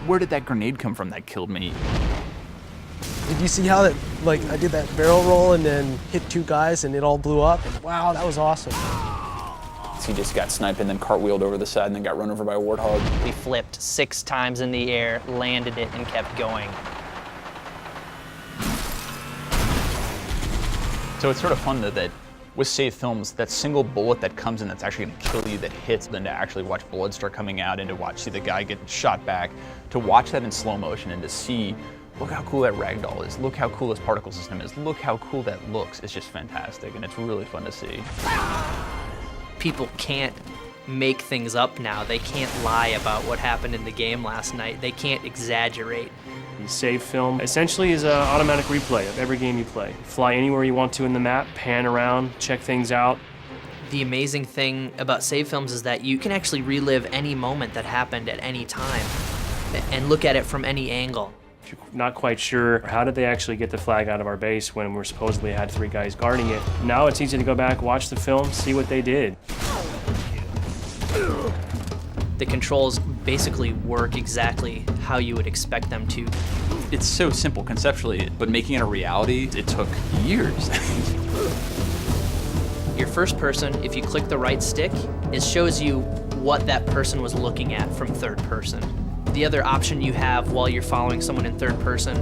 where did that grenade come from that killed me? Did you see how I did that barrel roll and then hit 2 guys and it all blew up? Wow, that was awesome. He just got sniped and then cartwheeled over the side and then got run over by a warthog. We flipped 6 times in the air, landed it, and kept going. So it's sort of fun that with save films, that single bullet that comes in that's actually gonna kill you, that hits, then to actually watch blood start coming out and to see the guy get shot back, to watch that in slow motion and to see, look how cool that ragdoll is, look how cool this particle system is, look how cool that looks. It's just fantastic, and it's really fun to see. People can't make things up now. They can't lie about what happened in the game last night. They can't exaggerate. Save film essentially is an automatic replay of every game you play. Fly anywhere you want to in the map, pan around, check things out. The amazing thing about save films is that you can actually relive any moment that happened at any time and look at it from any angle. If you're not quite sure, how did they actually get the flag out of our base when we supposedly had 3 guys guarding it? Now it's easy to go back, watch the film, see what they did. The controls basically work exactly how you would expect them to. It's so simple conceptually, but making it a reality, it took years. Your first person, if you click the right stick, it shows you what that person was looking at from third person. The other option you have while you're following someone in third person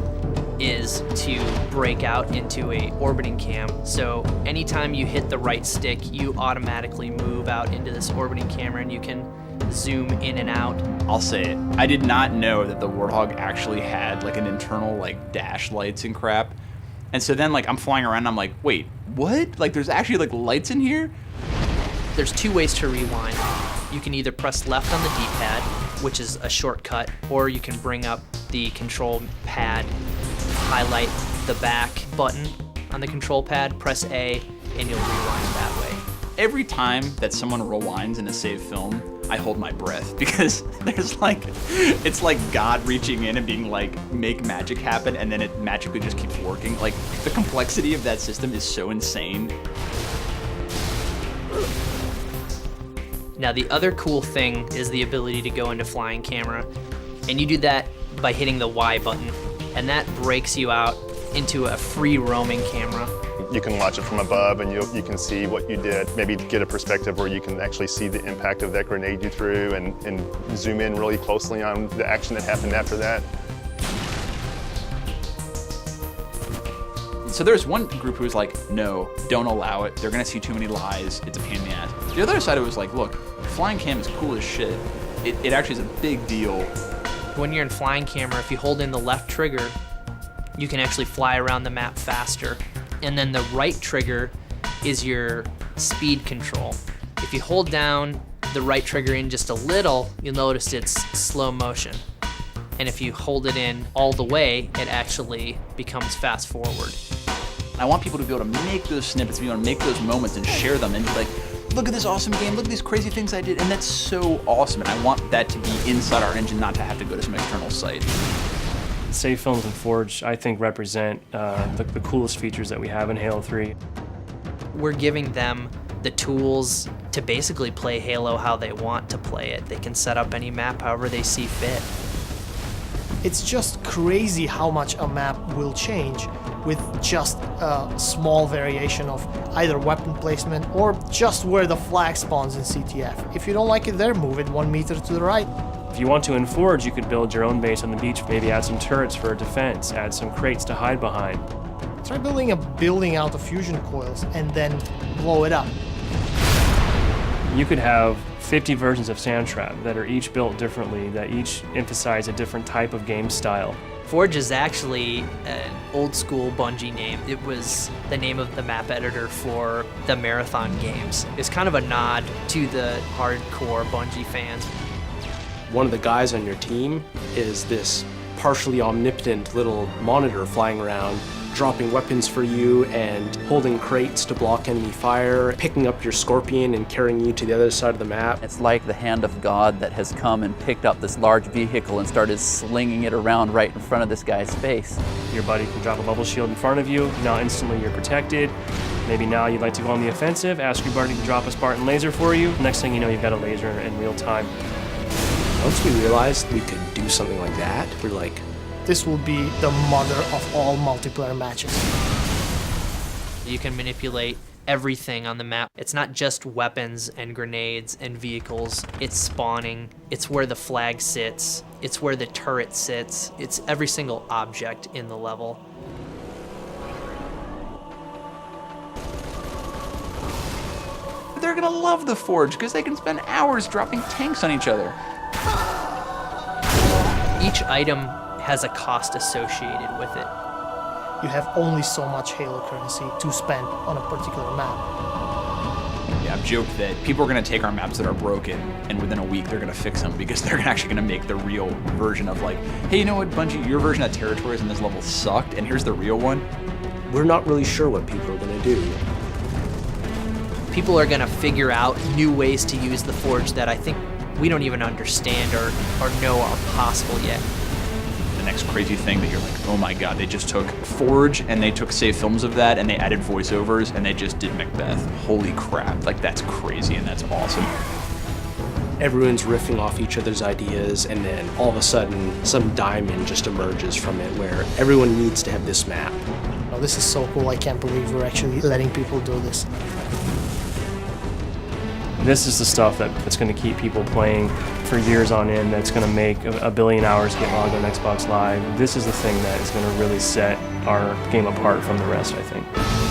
is to break out into a orbiting cam. So anytime you hit the right stick, you automatically move out into this orbiting camera and you can zoom in and out. I'll say it, I did not know that the Warthog actually had like an internal like dash lights and crap. And so then like I'm flying around and I'm like, wait, what? Like there's actually like lights in here? There's 2 ways to rewind. You can either press left on the D-pad, which is a shortcut, or you can bring up the control pad, highlight the back button on the control pad, press A, and you'll rewind that way. Every time that someone rewinds in a save film, I hold my breath because there's like, it's like God reaching in and being like, make magic happen, and then it magically just keeps working. Like the complexity of that system is so insane. Now the other cool thing is the ability to go into flying camera, and you do that by hitting the Y button, and that breaks you out into a free roaming camera. You can watch it from above and you can see what you did, maybe get a perspective where you can actually see the impact of that grenade you threw and zoom in really closely on the action that happened after that. So there's one group who was like, no, don't allow it. They're gonna see too many lies. It's a pain in the ass. The other side of it was like, look, flying cam is cool as shit. It actually is a big deal. When you're in flying camera, if you hold in the left trigger, you can actually fly around the map faster. And then the right trigger is your speed control. If you hold down the right trigger in just a little, you'll notice it's slow motion. And if you hold it in all the way, it actually becomes fast forward. I want people to be able to make those snippets, to be able to make those moments and share them and be like, look at this awesome game, look at these crazy things I did, and that's so awesome. And I want that to be inside our engine, not to have to go to some external site. Save films and Forge, I think, represent the coolest features that we have in Halo 3. We're giving them the tools to basically play Halo how they want to play it. They can set up any map however they see fit. It's just crazy how much a map will change with just a small variation of either weapon placement or just where the flag spawns in CTF. If you don't like it there, move it 1 meter to the right. If you want to in Forge, you could build your own base on the beach, maybe add some turrets for defense, add some crates to hide behind. Try building a building out of fusion coils and then blow it up. You could have 50 versions of Sandtrap that are each built differently, that each emphasize a different type of game style. Forge is actually an old school Bungie name. It was the name of the map editor for the Marathon games. It's kind of a nod to the hardcore Bungie fans. One of the guys on your team is this partially omnipotent little monitor flying around, dropping weapons for you and holding crates to block enemy fire, picking up your Scorpion and carrying you to the other side of the map. It's like the hand of God that has come and picked up this large vehicle and started slinging it around right in front of this guy's face. Your buddy can drop a bubble shield in front of you, now instantly you're protected. Maybe now you'd like to go on the offensive, ask your buddy to drop a Spartan laser for you. Next thing you know, you've got a laser in real time. Once we realized we could do something like that, we're like, This will be the mother of all multiplayer matches. You can manipulate everything on the map. It's not just weapons and grenades and vehicles. It's spawning. It's where the flag sits. It's where the turret sits. It's every single object in the level. They're gonna love the Forge because they can spend hours dropping tanks on each other. Each item has a cost associated with it. You have only so much Halo currency to spend on a particular map. Yeah, I've joked that people are gonna take our maps that are broken and within a week they're gonna fix them because they're actually gonna make the real version of like, hey, you know what, Bungie, your version of territories in this level sucked and here's the real one. we're not really sure what people are going to do. People are going to figure out new ways to use the Forge that I think we don't even understand or know are possible yet. The next crazy thing that you're like, oh my god, they just took Forge and they took save films of that and they added voiceovers and they just did Macbeth. Holy crap, like that's crazy and that's awesome. Everyone's riffing off each other's ideas, and then all of a sudden, some diamond just emerges from it where everyone needs to have this map. Oh, this is so cool. I can't believe we're actually letting people do this. This is the stuff that's going to keep people playing for years on end, that's going to make a billion hours get logged on Xbox Live. This is the thing that is going to really set our game apart from the rest, I think.